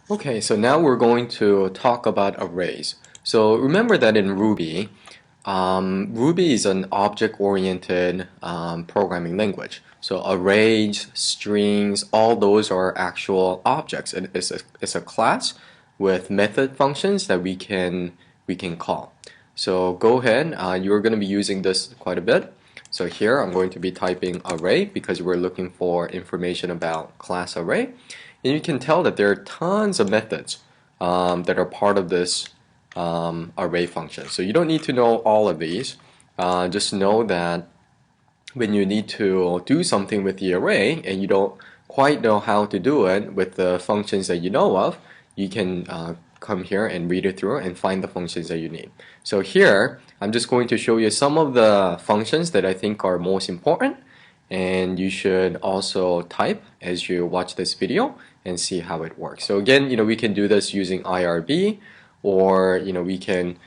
Okay, so now we're going to talk about arrays. So remember that in Ruby, Ruby is an object-oriented programming language. So arrays, strings, all those are actual objects. It's a class with method functions that we can call. So go ahead. You're going to be using this quite a bit. So here I'm going to be typing array because we're looking for information about class array. And you can tell that there are tons of methods that are part of this array function. So you don't need to know all of these. Just know that when you need to do something with the array and you don't quite know how to do it with the functions that you know of, you can come here and read it through and find the functions that you need. So here, I'm just going to show you some of the functions that I think are most important, and you should also type as you watch this video and see how it works. So again, we can do this using IRB, or you can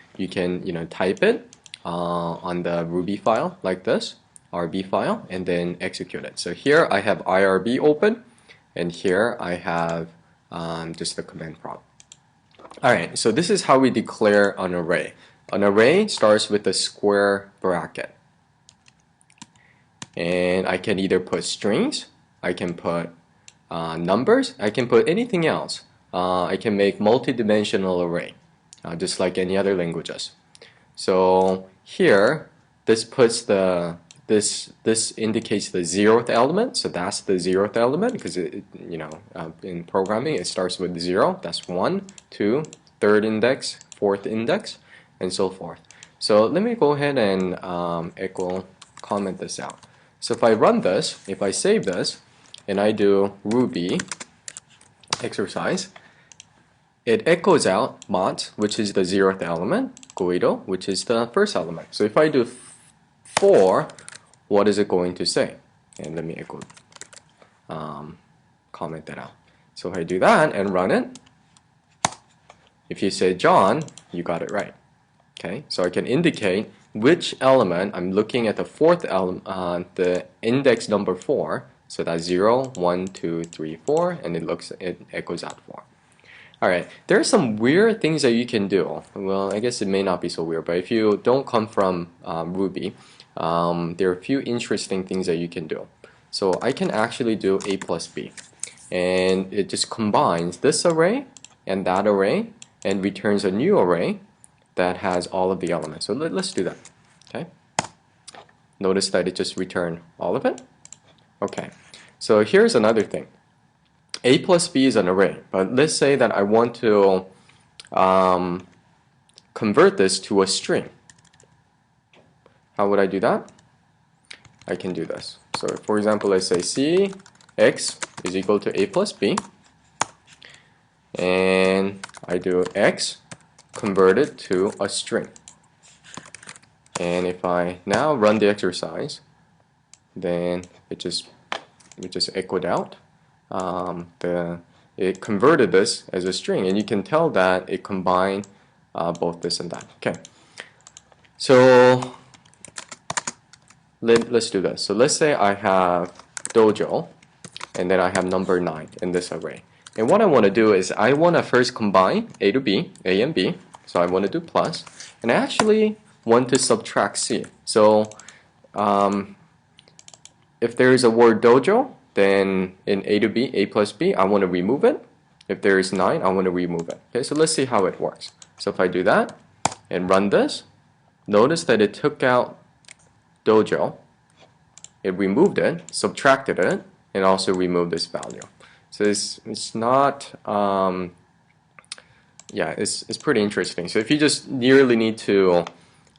type it on the Ruby file like this, RB file, and then execute it. So here I have IRB open, and here I have just the command prompt. Alright, so this is how we declare an array. An array starts with a square bracket. And I can either put strings, I can put numbers, I can put anything else. I can make multi-dimensional array, just like any other languages. So here, this puts this indicates the 0th element, so that's the 0th element because in programming it starts with 0. That's 1, 2, 3rd index, 4th index, and so forth. So let me go ahead and comment this out. So if I run this, if I save this, and I do Ruby exercise, it echoes out mot, which is the 0th element, Guido, which is the first element. So if I do 4, what is it going to say? And let me comment that out. So if I do that and run it, if you say John, you got it right. Okay, so I can indicate which element. I'm looking at the 4th element, the index number 4. So that's 0, 1, 2, 3, 4, and it echoes out 4. Alright, there are some weird things that you can do. Well, I guess it may not be so weird, but if you don't come from Ruby, there are a few interesting things that you can do. So I can actually do A plus B, and it just combines this array and that array and returns a new array that has all of the elements. So let's do that. Okay. Notice that it just returned all of it. Okay. So here's another thing. A plus B is an array, but let's say that I want to convert this to a string. How would I do that? I can do this. So for example, let's say Cx is equal to A plus B, and I do X converted to a string. And if I now run the exercise, then it just echoed out. It converted this as a string, and you can tell that it combined both this and that. Okay, so let's do this. So let's say I have Dojo, and then I have number 9 in this array. And what I want to do is I want to first combine A to B, A and B. So I want to do plus, and I actually want to subtract C. So if there is a word Dojo, then in A to B, A plus B, I want to remove it. If there is 9, I want to remove it. Okay, so let's see how it works. So if I do that and run this, notice that it took out Dojo, it removed it, subtracted it, and also removed this value. So it's not, yeah, it's pretty interesting. So if you just really need to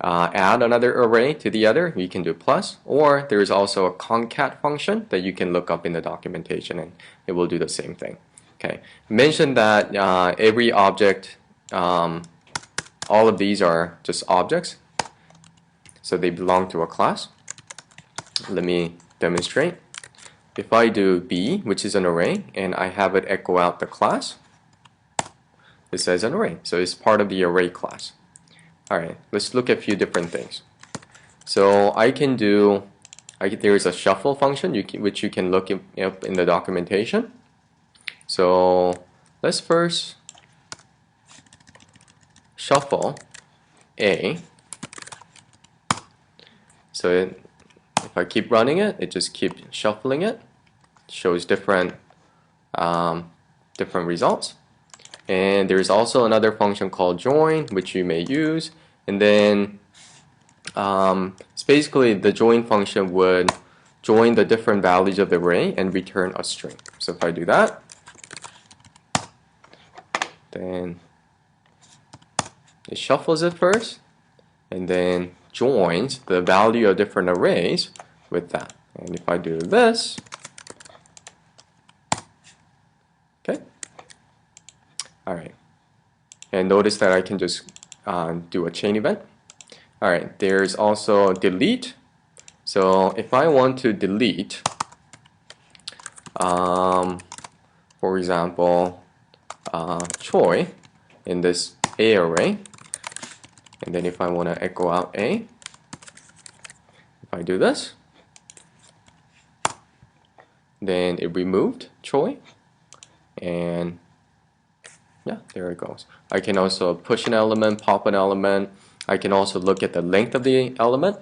add another array to the other, you can do plus, or there is also a concat function that you can look up in the documentation, and it will do the same thing. Okay, mention that every object, all of these are just objects, so they belong to a class. Let me demonstrate. If I do B, which is an array, and I have it echo out the class, it says an array, so it's part of the array class. Alright, let's look at a few different things. So I can do, there is a shuffle function which you can look up in the documentation. So let's first shuffle A. So if I keep running it, it just keeps shuffling it. Shows different results. And there's also another function called join, which you may use. And then it's basically the join function would join the different values of the array and return a string. So if I do that, then it shuffles it first and then joins the value of different arrays with that. And if I do this, okay, alright, and notice that I can just do a chain event. Alright, there's also delete. So if I want to delete, for example, Choi in this A array, and then if I want to echo out A, if I do this, then it removed Choi, and yeah, there it goes. I can also push an element, pop an element. I can also look at the length of the element.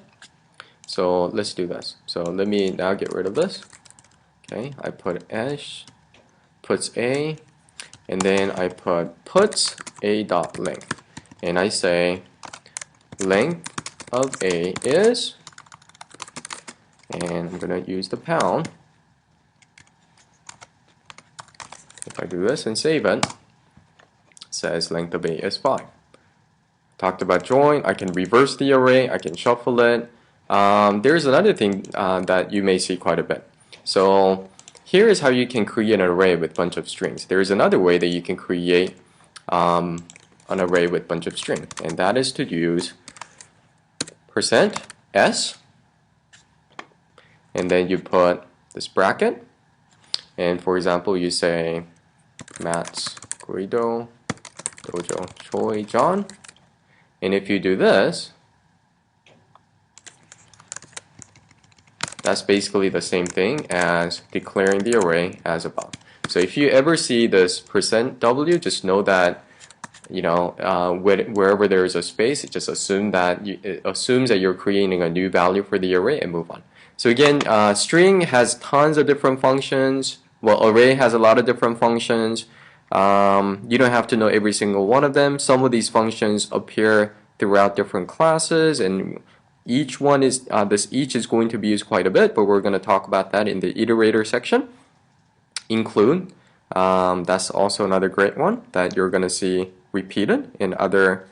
So let's do this. So let me now get rid of this. Okay, I put s puts A, and then I put puts A dot length, and I say length of A is, and I'm gonna use the pound. If I do this and save it, it says length of A is 5. Talked about join. I can reverse the array. I can shuffle it. There's another thing that you may see quite a bit. So here is how you can create an array with a bunch of strings. There's another way that you can create an array with a bunch of strings, and that is to use %s, and then you put this bracket, and for example you say Matt's Guido Dojo Choi John, and if you do this, that's basically the same thing as declaring the array as above. So if you ever see this %w, just know that, you know, wherever there is a space, it just assumes that you're creating a new value for the array and move on. So again, string has tons of different functions. Well, array has a lot of different functions. You don't have to know every single one of them. Some of these functions appear throughout different classes, and each one is each is going to be used quite a bit, but we're going to talk about that in the iterator section. Include, that's also another great one that you're going to see repeated in other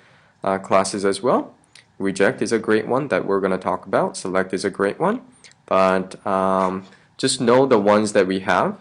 classes as well. Reject is a great one that we're going to talk about. Select is a great one, but just know the ones that we have